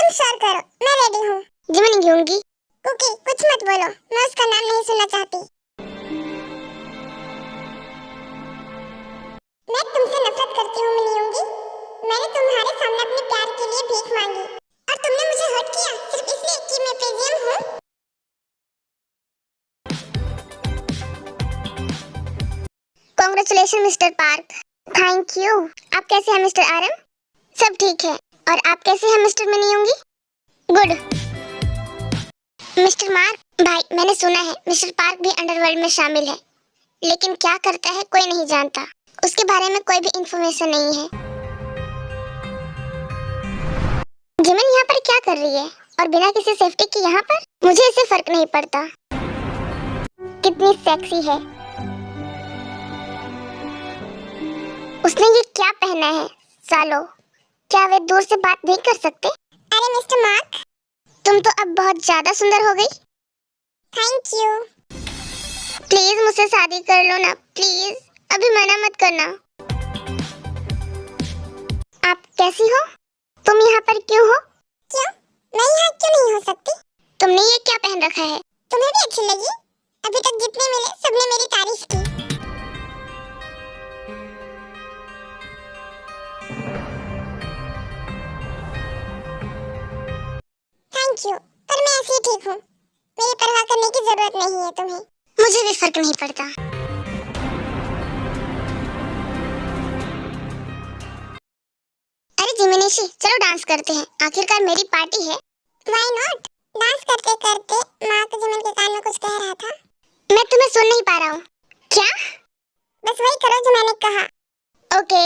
तुम श्योर करो, मैं रेडी हूँ। जिमिन यूंगी। कुकी कुछ मत बोलो, मैं उसका नाम नहीं सुनना चाहती। मैं तुमसे नफरत करती हूँ मिनी यूंगी। मैंने तुम्हारे सामने अपने प्यार के लिए भीख मांगी और तुमने मुझे हर्ट किया सिर्फ इसलिए कि मैं पेजियम हूँ। Congratulation mister park. Thank you. आप कैसे हैं मिस्टर आरएम? सब ठीक है। और आप कैसे हैं mister Min Yoongi? Good. Mister Mark, भाई मैंने सुना है मिस्टर पार्क भी अंडरवर्ल्ड में शामिल है, लेकिन क्या करता है कोई नहीं जानता। उसके बारे में कोई भी इंफॉर्मेशन नहीं है। जिमिन यहाँ पर क्या कर रही है और बिना किसी सेफ्टी के यहाँ पर? मुझे इससे फर्क नहीं पड़ता। कितनी सेक्सी है। उसने ये क्या पहना है? सालो, क्या वे दूर से बात नहीं कर सकते? अरे मिस्टर मार्क, तुम तो अब बहुत ज्यादा सुंदर हो गई। Thank you. प्लीज मुझसे शादी कर लो ना, प्लीज। अभी मना मत करना। आप कैसी हो? तुम यहाँ पर क्यों हो? क्यों? मैं यहाँ क्यों नहीं हो सकती? तुमने ये क्या पहन रखा है? तुम्हें भी अच्छी लगी? अभी तक जितने मिले सबने मेरी तारीफ की। थैंक यू, पर मैं ऐसे ही ठीक हूँ। मेरी परवाह करने की जरूरत नहीं है तुम्हें। मुझे भी फर्क नहीं पड़ता। अरे जिमिनिशी, चलो डांस करते हैं, आखिरकार मेरी पार्टी है। Why not? डांस करते करते मार्क जिमिन के कान में कुछ कह रहा था। मैं तुम्हें सुन नहीं पा रहा हूँ। क्या? बस वही करो जो मैंने कहा। ओके।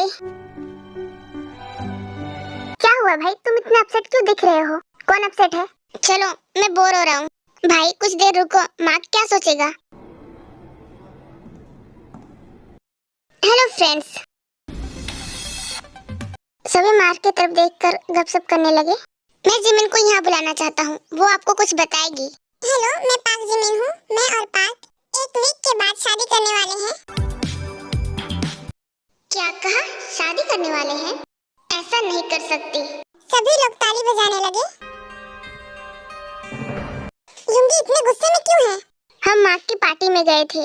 क्या हुआ भाई, तुम इतने अपसेट क्यों दिख रहे हो? कौन अपसेट है? चलो, मैं बोर हो रहा हूँ। भाई कुछ देर रुको, मार्क क्या सोचेगा? Hello friends. सभी मार्क की तरफ देखकर गपशप करने लगे। मैं जिमिन को यहाँ बुलाना चाहता हूँ, वो आपको कुछ बताएगी। हेलो, मैं पार्क जिमिन हूँ। मैं और पार्क 1 वीक के बाद शादी करने वाले हैं। क्या कहा? शादी करने वाले हैं? ऐसा नहीं कर सकती। सभी लोग ताली बजाने लगे। यूंगी इतने गुस्से में क्यों है? हम मार्क की पार्टी में गए थे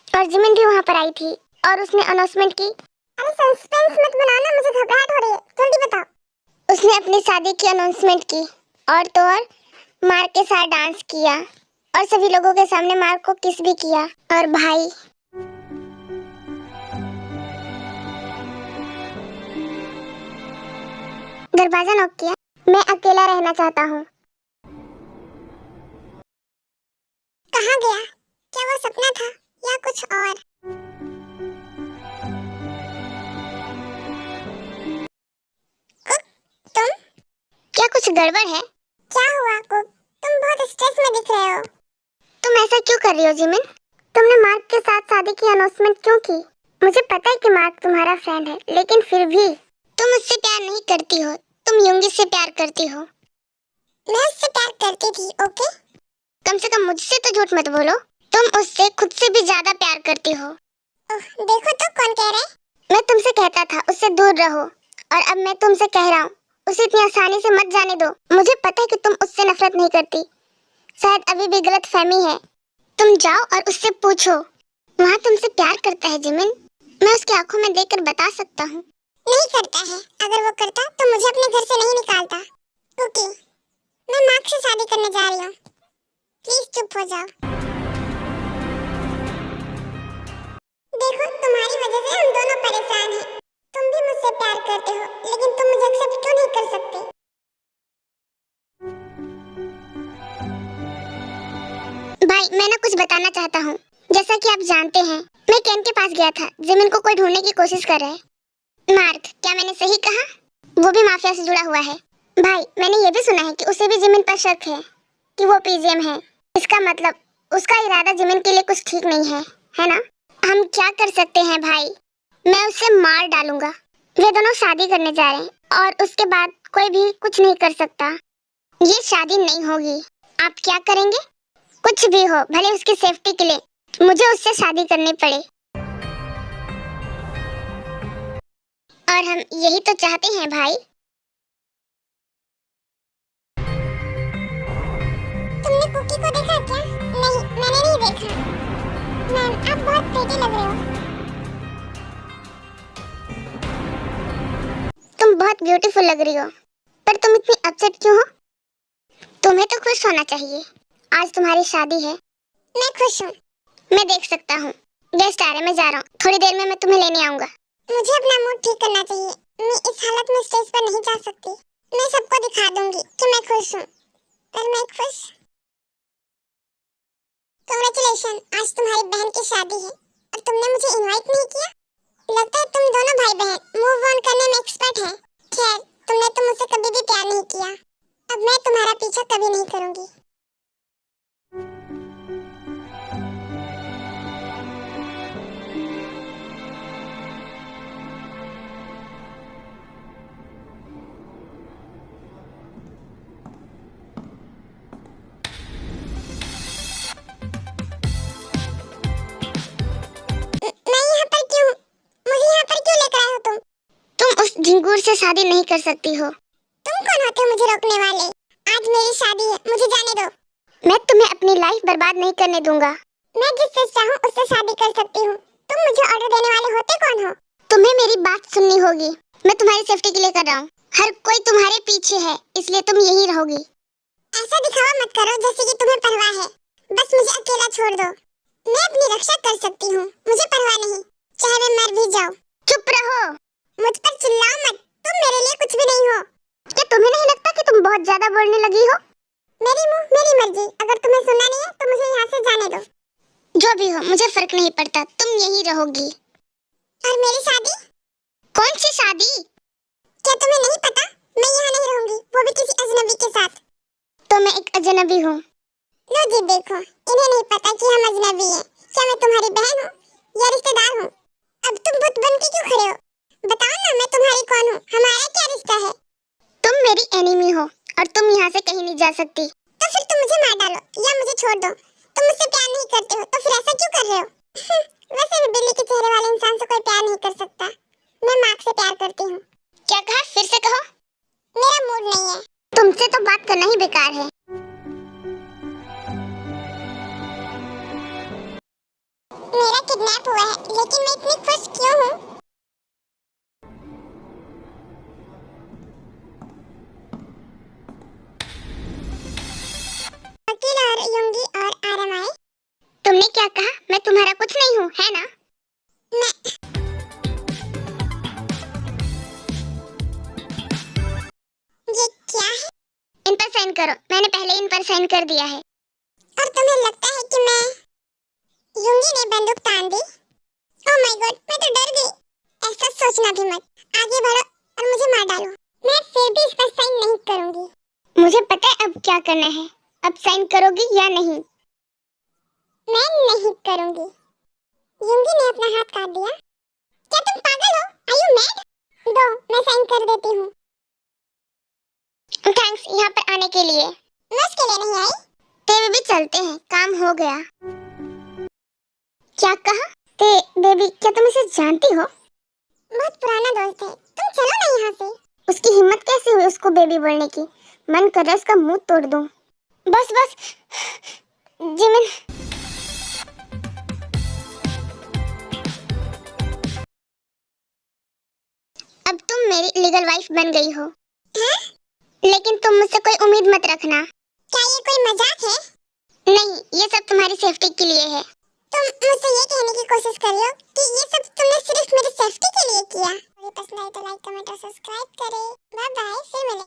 और जिमिन भी वहाँ पर आई थी और उसने अनाउंसमेंट की। अरे सस्पेंस मत बनाना, मुझे घबराहट हो रही है, जल्दी बताओ। उसने अपनी शादी की अनाउंसमेंट की और तो और मार्क के साथ डांस किया और सभी लोगों के सामने मार्क को किस भी किया। और भाई दरवाजा नॉक किया। मैं अकेला रहना चाहता हूँ। कहाँ गया? क्या वो सपना था या कुछ और? तुम? क्या कुछ गड़बड़ है? क्या हुआ कुक? तुम बहुत स्ट्रेस में दिख रहे हो। तुम ऐसा क्यों कर रही हो जिमिन? तुमने मार्क के साथ शादी की अनाउंसमेंट क्यों की? मुझे पता है कि मार्क तुम्हारा फ्रेंड है, लेकिन फिर भी तुम उससे प्यार नहीं करती हो, तुम यूंगी से प्यार करती हो। मैं उससे प्यार करती थी, ओके? कम से कम मुझसे तो झूठ मत बोलो। तुम उससे खुद से भी ज्यादा प्यार करती हो। देखो तो कौन कह रहा है? मैं तुमसे कहता था उससे दूर रहो, और अब मैं तुमसे कह रहा हूँ उसे इतनी आसानी से मत जाने दो। मुझे पता है कि तुम उससे नफरत नहीं करती, शायद अभी भी गलतफहमी है। तुम जाओ और उससे पूछो, वहाँ तुमसे प्यार करता है जिमिन। मैं उसकी आंखों में देखकर बता सकता हूँ। नहीं करता है। अगर वो करता तो मुझे अपने घर से नहीं निकालता। कुकी, मैं मार्क से शादी करने जा रही हूँ। प्लीज चुप हो जाओ। देखो, तुम्हारी वजह से हम दोनों परेशान हैं। तुम भी मुझसे प्यार करते हो, लेकिन तुम मुझे एक्सेप्ट क्यों नहीं कर सकते? भाई मैं ना कुछ बताना चाहता हूँ। जैसा कि आप जानते हैं, मैं केन के पास गया था। जिमिन को कोई ढूंढने की कोशिश कर रहा है। मार्क, क्या मैंने सही कहा? वो भी माफिया से जुड़ा हुआ है। भाई मैंने ये भी सुना है कि उसे भी जिमिन पर शक है कि वो पीजीएम है। इसका मतलब उसका इरादा जिमिन के लिए कुछ ठीक नहीं है ना? हम क्या कर सकते हैं भाई? मैं उसे मार डालूंगा। वे दोनों शादी करने जा रहे हैं और उसके बाद कोई भी कुछ नहीं कर सकता। ये शादी नहीं होगी। आप क्या करेंगे? कुछ भी हो, भले उसकी सेफ्टी के लिए मुझे उससे शादी करनी पड़े। और हम यही तो चाहते हैं भाई। प्रीटी लग रहे हो। तुम बहुत ब्यूटीफुल लग रही हो, पर तुम इतनी अपसेट क्यों हो? तुम्हें तो खुश होना चाहिए, आज तुम्हारी शादी है। मैं खुश हूँ। मैं देख सकता हूँ। गेस्ट आ रहे, मैं जा रहा हूँ, थोड़ी देर में मैं तुम्हें लेने आऊंगा। मुझे अपना मूड ठीक करना चाहिए। मैं इस हालत में स्टेज पर नहीं जा सकती। मैं सबको दिखा दूंगी कि मैं खुश हूँ, पर मैं खुश। कांग्रेचुलेशन, आज तुम्हारी बहन की शादी है और तुमने मुझे इनवाइट नहीं किया। लगता है तुम दोनों भाई बहन मूव ऑन करने में एक्सपर्ट हैं। खैर, तुमने तो मुझसे कभी भी प्यार नहीं किया, अब मैं तुम्हारा पीछा कभी नहीं करूंगी। मैं यहाँ पर क्यों? मुझे यहाँ पर क्यों लेकर आए हो तुम? तुम उस झिंगूर से शादी नहीं कर सकती हो। तुम कौन होते हो मुझे रोकने वाले? आज मेरी शादी है, मुझे जाने दो। मैं तुम्हें अपनी लाइफ बर्बाद नहीं करने दूंगा। मैं जिससे चाहूँ उससे शादी कर सकती हूँ। तुम मुझे ऑर्डर देने वाले होते कौन हो? तुम्हें मेरी बात सुननी होगी। मैं तुम्हारी सेफ्टी के लिए कर रहा हूँ। हर कोई तुम्हारे पीछे है, इसलिए तुम यहीं रहोगी। ऐसा दिखावा मत करो जैसे कि तुम्हें परवाह है। बस मुझे अकेला छोड़ दो। मैं अपनी रक्षा कर सकती हूँ, मुझे परवाह नहीं, चाहे मैं मर भी जाऊँ। चुप रहो। मुझ पर चिल्लाओ मत, तुम मेरे लिए कुछ भी नहीं हो। क्या तुम्हें नहीं लगता कि तुम बहुत ज्यादा बोलने लगी हो? मेरी मुंह मेरी मर्जी, अगर तुम्हें सुनना नहीं है तो मुझे यहाँ से जाने दो। जो भी हो, मुझे फर्क नहीं पड़ता, तुम यहीं रहोगी। और मेरी शादी? कौन सी शादी? क्या तुम्हें नहीं पता? मैं यहाँ नहीं रहूंगी, वो भी किसी अजनबी के साथ। तो मैं एक अजनबी हूँ। लो जी देखो, इन्हें नहीं पता कि हम अजनबी हैं। क्या मैं तुम्हारी बहन हूँ या रिश्तेदार हूँ? अब तुम बुत बन के क्यों खड़े हो? बताओ ना, मैं तुम्हारी कौन हूँ? हमारा क्या रिश्ता है? तुम मेरी एनिमी हो और तुम यहाँ से कहीं नहीं जा सकती। तो फिर तुम मुझे मार डालो या मुझे छोड़ दो। तुम मुझसे प्यार नहीं करते हो तो फिर ऐसा क्यों कर रहे हो? वैसे भी बिल्ली के चेहरे वाले इंसान से कोई प्यार नहीं कर सकता। मैं मार्क से प्यार करती हूँ। क्या कहा? फिर से कहो। मेरा मूड नहीं है। तुमसे तो बात करना ही बेकार है। मेरा किडनैप हुआ है, लेकिन मैं इतनी खुश क्यों हूँ? वकील और युंगी और आरएमआई। तुमने क्या कहा? मैं तुम्हारा कुछ नहीं हूँ, है ना? मैं ये क्या है? इन पर साइन करो। मैंने पहले इन पर साइन कर दिया है। और तुम्हें लगता है कि मैं? युंगी ने बंदूक तान दी। ओह माय गॉड, मैं तो डर गई। ऐसा सोचना भी मत। आगे बढ़ो और मुझे मार डालो। मैं फिर भी इस पर साइन नहीं करूंगी। मुझे पता है अब क्या करना है। अब साइन करोगी या नहीं? मैं नहीं करूंगी। युंगी ने अपना हाथ काट दिया। क्या तुम पागल हो? Are you mad? दो, मैं साइन कर देती हूँ। थैंक्स यहाँ पर आने के लिए। मैं उसके लिए नहीं आई। ते भी चलते हैं, काम हो गया। क्या कहा? ते बेबी, क्या तुम इसे जानती हो? बहुत पुराना दोस्त है, तुम चलो ना यहाँ से। उसकी हिम्मत कैसे हुई उसको बेबी बोलने की? मन कर रहा है उसका मुंह तोड़ दूं। बस बस जिमिन। अब तुम मेरी लीगल वाइफ बन गई हो। हाँ? लेकिन तुम मुझसे कोई उम्मीद मत रखना। क्या ये कोई मजाक है? नहीं, ये सब तुम्हारी सेफ्टी के लिए है। तुम मुझसे ये कहने की कोशिश कर रही हो कि ये सब तुमने सिर्फ मेरी सेफ्टी के लिए किया? अगर पसंद आए तो लाइक कमेंट और सब्सक्राइब करें। बाय बाय, फिर मिलेंगे।